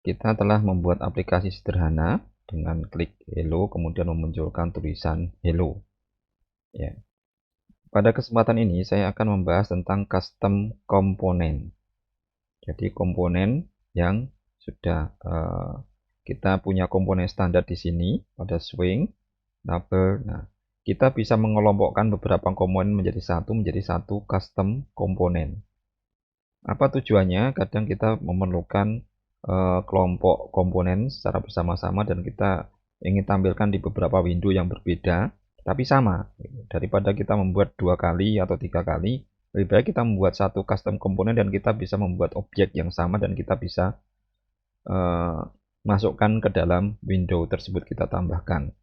kita telah membuat aplikasi sederhana dengan klik hello kemudian memunculkan tulisan hello. Ya. Pada kesempatan ini saya akan membahas tentang custom komponen. Jadi komponen yang sudah kita punya komponen standar di sini pada swing, number. Nah, kita bisa mengelompokkan beberapa komponen menjadi satu custom komponen. Apa tujuannya? Kadang kita memerlukan kelompok komponen secara bersama-sama dan kita ingin tampilkan di beberapa window yang berbeda tapi sama. Daripada kita membuat 2 kali atau 3 kali, lebih baik kita membuat satu custom komponen dan kita bisa membuat objek yang sama dan kita bisa masukkan ke dalam window tersebut, kita tambahkan.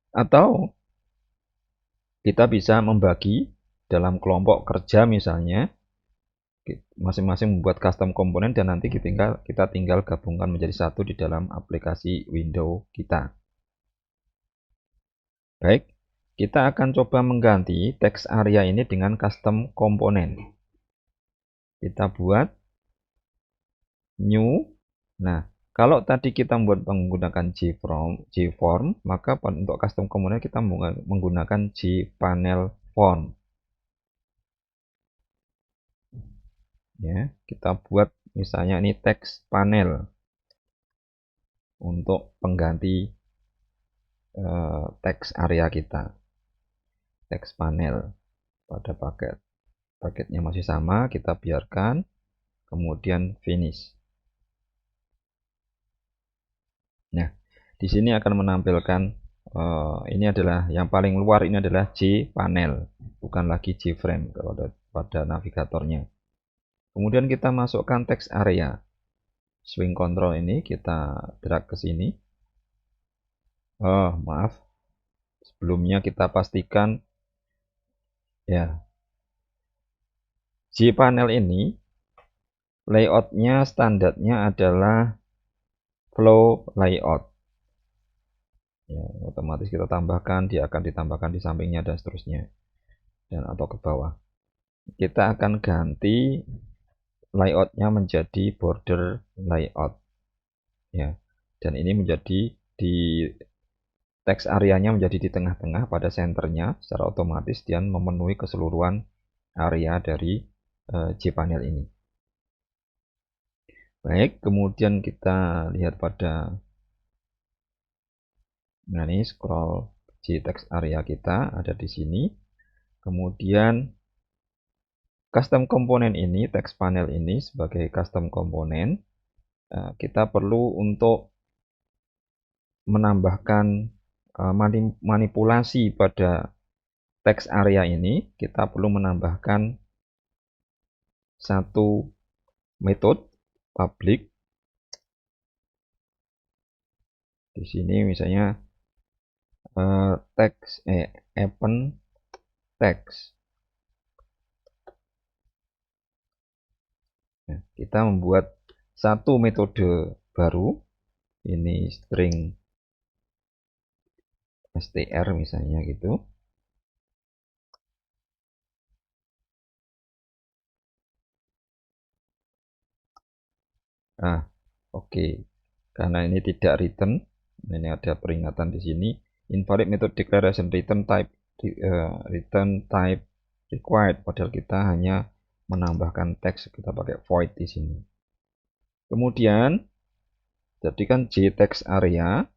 Atau kita bisa membagi dalam kelompok kerja misalnya, masing-masing membuat custom komponen dan nanti kita tinggal gabungkan menjadi satu di dalam aplikasi window kita. Baik, kita akan coba mengganti text area ini dengan custom komponen. Kita buat new. Nah, kalau tadi kita menggunakan JForm, maka untuk custom komponen kita menggunakan JPanel form. Ya, kita buat misalnya ini text panel untuk pengganti text area kita. Text panel pada paketnya masih sama, kita biarkan, kemudian finish. Nah, di sini akan menampilkan ini adalah yang paling luar, ini adalah JPanel, bukan lagi JFrame kalau pada navigatornya. Kemudian kita masukkan text area. Swing control ini kita drag ke sini. Oh, maaf. Sebelumnya kita pastikan ya. JPanel ini layoutnya standarnya adalah flow layout. Ya, otomatis kita tambahkan, dia akan ditambahkan di sampingnya dan seterusnya, dan atau ke bawah. Kita akan ganti layoutnya menjadi border layout. Ya, dan ini menjadi di text areanya menjadi di tengah-tengah pada senternya, secara otomatis dia memenuhi keseluruhan area dari JPanel ini. Baik, kemudian kita lihat pada ini scroll JText area kita ada di sini. Kemudian custom komponen ini, text panel ini sebagai custom komponen, kita perlu untuk menambahkan manipulasi pada text area ini. Kita perlu menambahkan satu metode public. Di sini misalnya text append text. Nah, kita membuat satu metode baru, ini string str misalnya gitu. Nah, oke. Karena ini tidak return, ini ada peringatan di sini. Invalid method declaration return type required. Padahal kita hanya menambahkan teks, kita pakai void di sini. Kemudian jadikan JText area.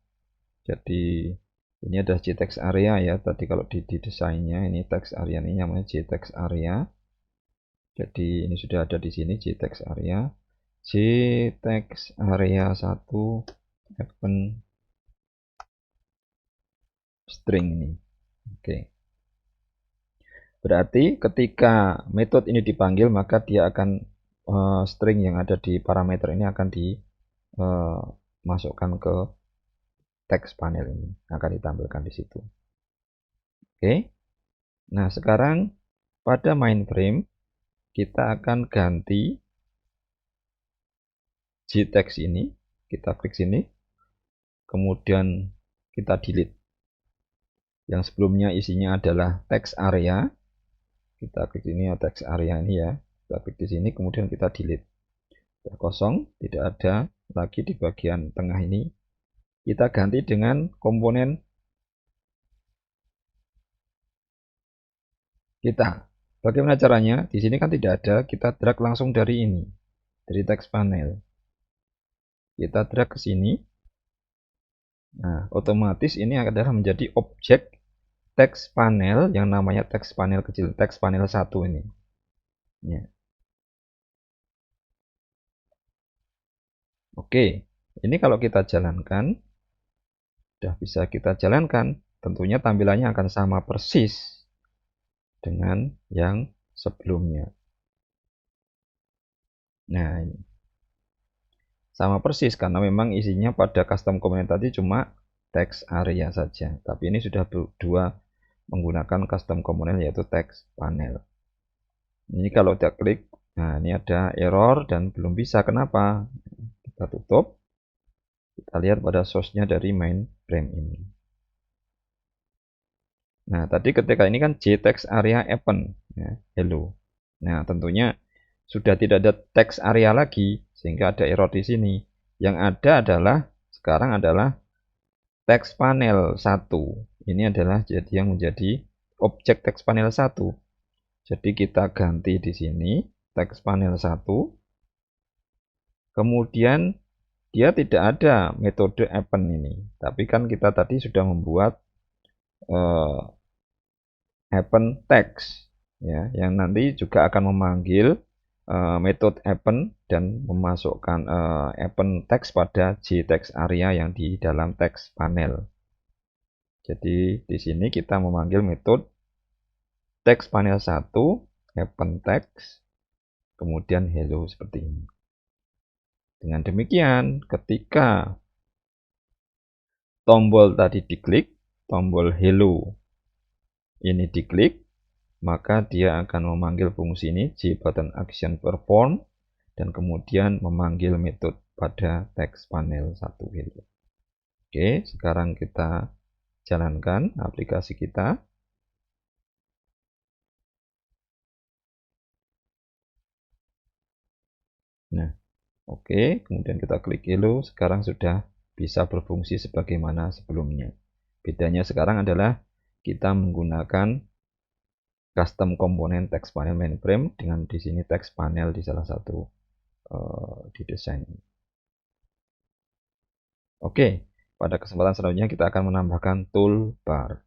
Jadi ini adalah JText area ya. Tadi kalau di desainnya ini text area ini namanya JText area. Jadi ini sudah ada di sini JText area. JText area 1 append string ini. Oke. Berarti ketika metode ini dipanggil maka dia akan string yang ada di parameter ini akan dimasukkan ke text panel ini, akan ditampilkan di situ. Oke. Nah, sekarang pada mainframe kita akan ganti JText ini, kita klik sini, kemudian kita delete. Yang sebelumnya isinya adalah text area, kita klik sini ya, text area ini ya, kita klik di sini, kemudian kita delete. Sudah kosong, tidak ada lagi di bagian tengah ini. Kita ganti dengan komponen kita. Bagaimana caranya? Di sini kan tidak ada, kita drag langsung dari ini, dari text panel. Kita drag ke sini. Nah, otomatis ini adalah menjadi objek text panel yang namanya text panel kecil, text panel 1 ini. Ya. Oke, ini kalau kita jalankan, sudah bisa kita jalankan, tentunya tampilannya akan sama persis dengan yang sebelumnya. Nah, ini sama persis karena memang isinya pada custom component tadi cuma text area saja, tapi ini sudah dua menggunakan custom component yaitu text panel. Ini kalau kita klik, nah ini ada error dan belum bisa. Kenapa? Kita tutup. Kita lihat pada source-nya dari main frame ini. Nah, tadi ketika ini kan JText area append, ya, hello. Nah, tentunya sudah tidak ada text area lagi, sehingga ada error di sini. Yang ada adalah, sekarang adalah text panel 1. Ini adalah jadi yang menjadi objek text panel 1. Jadi kita ganti di sini, text panel 1. Kemudian dia tidak ada metode append ini, tapi kan kita tadi sudah membuat append text, ya, yang nanti juga akan memanggil metode append dan memasukkan append text pada JText area yang di dalam text panel. Jadi di sini kita memanggil metode text panel 1 append text kemudian hello seperti ini. Dengan demikian, ketika tombol tadi diklik, tombol hello ini diklik, maka dia akan memanggil fungsi ini JButtonActionPerform dan kemudian memanggil metode pada text panel 1 hello. Oke, sekarang kita jalankan aplikasi kita. Nah, oke, kemudian kita klik hello, sekarang sudah bisa berfungsi sebagaimana sebelumnya. Bedanya sekarang adalah kita menggunakan custom komponen text panel mainframe dengan di sini text panel di salah satu di desain ini. Oke, pada kesempatan selanjutnya kita akan menambahkan toolbar.